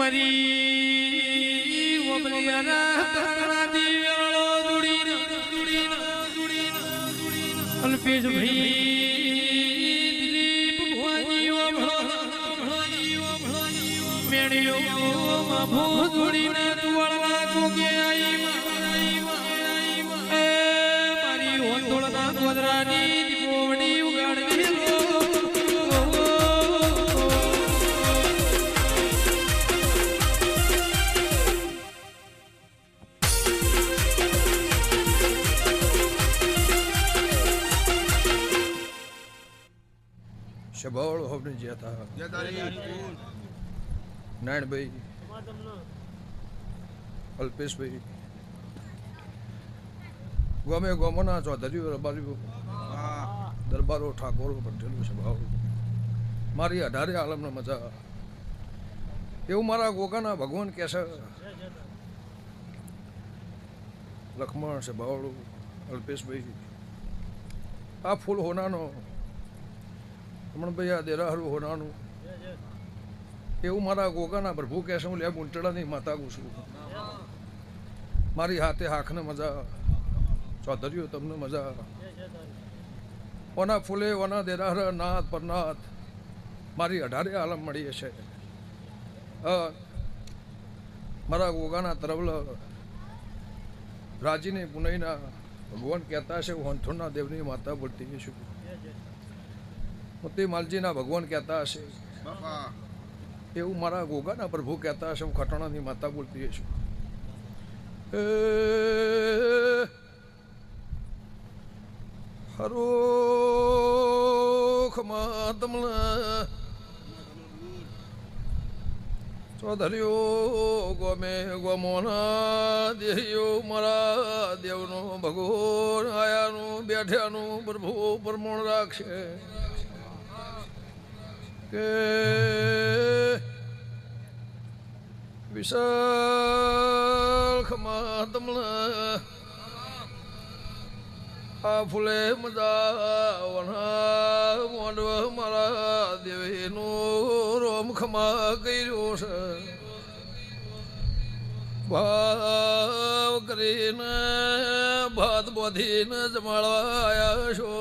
મારી અલ્પેશ ભાઈ મેળ્યો બાબુ જોડીને તુવાળના કોકે મારી હોંદોળના ગોદરાની દીપોવડી ઉગાડવી શબાળ હોબને જ્યાં હતા નારાયણભાઈ અલ્પેશભાઈ ગમે ગમોના ચૌધરીઓ રબારીઓ દરબારો ઠાકોરો પટેલો શબાળ મારી 18 આલમના મજા એવું મારા ગોગાના ભગવાન કહેશે લખમણ શબાળ અલ્પેશભાઈ આ ફૂલ હોનાનો રમણભાઈ આ દેરાહરું હોનાનું એવું મારા ગોગાના પ્રભુ કહેશે હું લે ગુંટડાની માતા ગુસું મારી હાથે હાખને મજા ચૌધરીઓ તમને મજા ઓના ફૂલે ઓના દેરાહર નાથ પરનાથ મારી 18 આલમ મળી છે મારા ગોગાના તરવલ રાજીની પુનઈના ભગવાન કહેતા છે હું હંથોના દેવની માતા બોલતી છું મોતી માલજીના ભગવાન કહેતા હશે એવું મારા ગોગાના પ્રભુ કહેતા હશે હું ખટાણાની માતા બોલતી છું હરોખ માતમલા ચૌધરીઓ ગમે ગમોના દેહીઓ મારા દેવનો ભગવાન આયાનું બેઠ્યાનું પ્રભુ પરમોણ રાખશે કે વિશાલ ખમા તમલા આ ફૂલે મજા વના મોડવ મારા દેવીનું રોમ ખમા કર્યો છે ભાવ કરીને ભાત બોધીને જમાડવા આવ્યા છો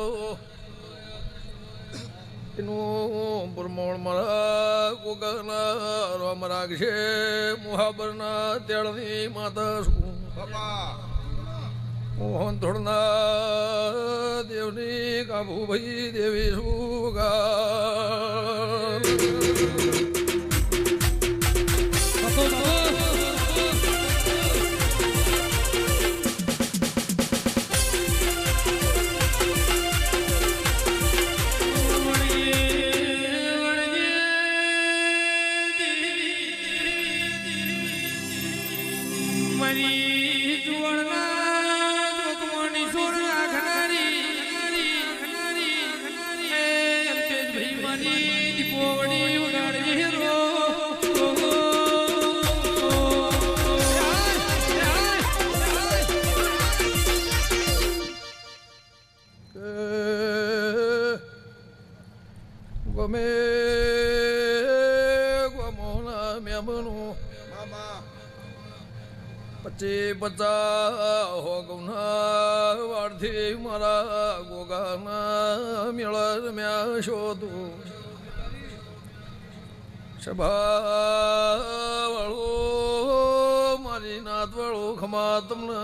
એનું પ્રમોણ મારા ગોગાના રોમ રાખશે મુહાબરના તેળની માતા છું મોહન થોડના દેવની કાબુભાઈ દેવી સુગા ગમે ગમોના મેમનું 25 હો ગૌના વાળથી મારા ગોગાના મેળ મેં શોધું સભાવાળું મારી નાતવાળું ખમા તમને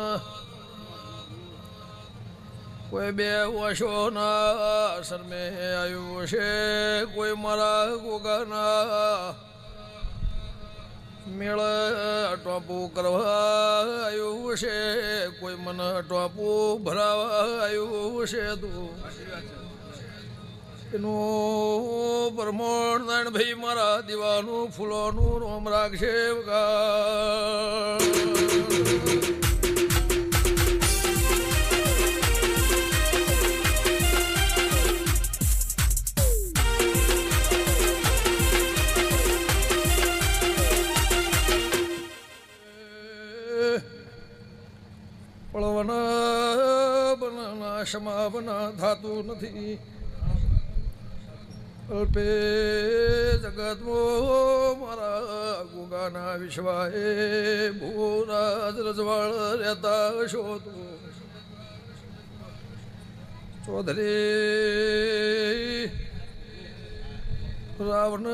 કોઈ બે વર્ષોના શરમે આવ્યું છે કોઈ મારા ગોગાના મેળ ટોપું કરવા આવ્યું છે કોઈ મને ટોપું ભરાવા આવ્યું છે તું એનું પરમોણ નારાયણભાઈ મારા દીવાનું ફૂલોનું રોમ રાખશે પળવના બનાના સમાવના થાતું નથી અલ્પે જગતમાં મારા ગોગા પુરાના વિશ્વાએ ભૂરાજ રજવાળ રહેતા છો તો ચૌધરી રાવણ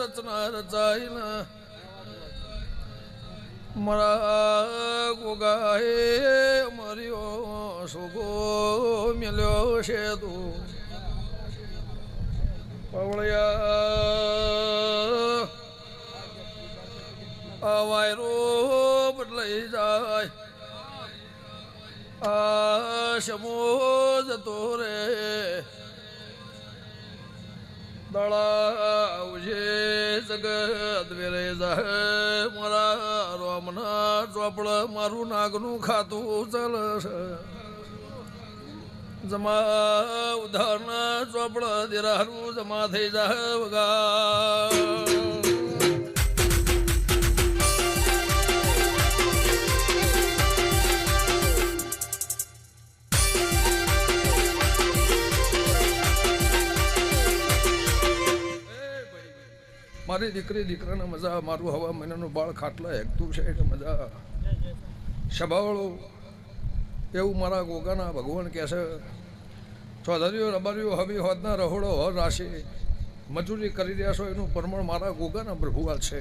રચના રચાઈના મારા ગોગાએ મર્યો સોગો મેલ્યો છે તું પવળિયા આ વાયરો બદલાઈ જાય આ શમો જતો રે દળાવજે જગત વેરે જાય મારા રોમના ચોપડ મારું નાગનું ખાતું ચાલશે જમા ઉધારના ચોપડ દેરારું જમા થઈ જાય વગા મારી દીકરી દીકરાને મજા મારું હવા મહિનાનું બાળ ખાટલા હેકતું છે એટલે મજા સભાવાળો એવું મારા ગોગાના ભગવાન કહે છે ચૌધરીઓ રબારીઓ હવી હોદના રહોડો હર રાશિ મજૂરી કરી રહ્યા છો એનું પ્રમાણ મારા ગોગાના પ્રભુવાલ છે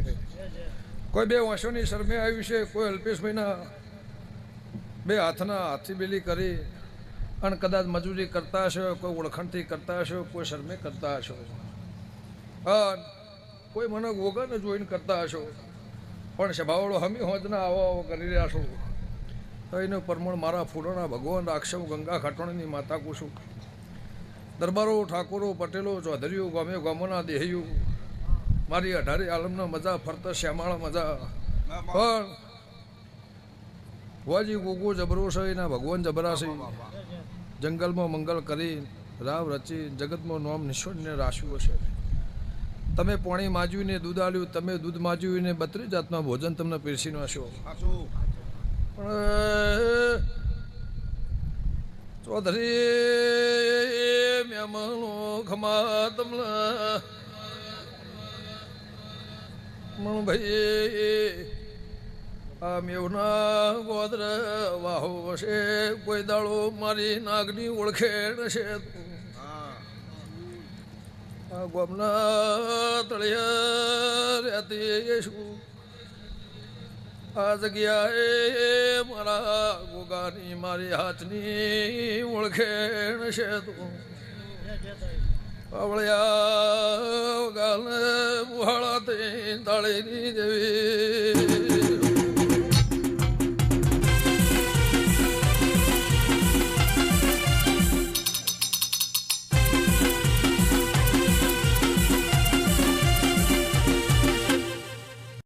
કોઈ બે વાંસોની શરમે આવ્યું છે કોઈ અલ્પેશભાઈના બે હાથના હાથી બેલી કરી અને કદાચ મજૂરી કરતા હશો કોઈ ઓળખાણથી કરતા હશો કોઈ શરમે કરતા હશો કોઈ મને ગોગાને જોઈને કરતા હશો પણ સભાવાળો હમી હોજના આવો આવો કરી રહ્યા છો તો એનું પ્રમાણ મારા ફૂલોના ભગવાન રાક્ષવ ગંગા ખાટોણીની માતા કુશું દરબારો ઠાકોરો પટેલો ચૌધરીઓ ગામે ગામોના દેહીઓ મારી 18 આલમના મજા ફરતા શ્યામાળા મજા પણ વાજી ગોગો જબરો છે એના ભગવાન જબરા છે જંગલમાં મંગલ કરી રાવ રચી જગતમાં નોમ નિશ્વરને રાશ્યું છે તમે પાણી માજવીને દૂધ આલ્યું તમે દૂધ માજવીને 32 જાતના ભોજન તમને પીરસીનો હશો પણ ચૌધરી મેમણો ખમા તમને મણ ભાઈ આ મેવના ગોદર વાહો છે કોઈ દાડો મારી નાગની ઓળખેણ છે આ ગોમના તળિયા રહેતી શું આ જગ્યાએ મારા ગોગાની મારી હાથની ઓળખેણ છે તું પાવળિયા ગાલને મુહાળા તે તાળીની દેવી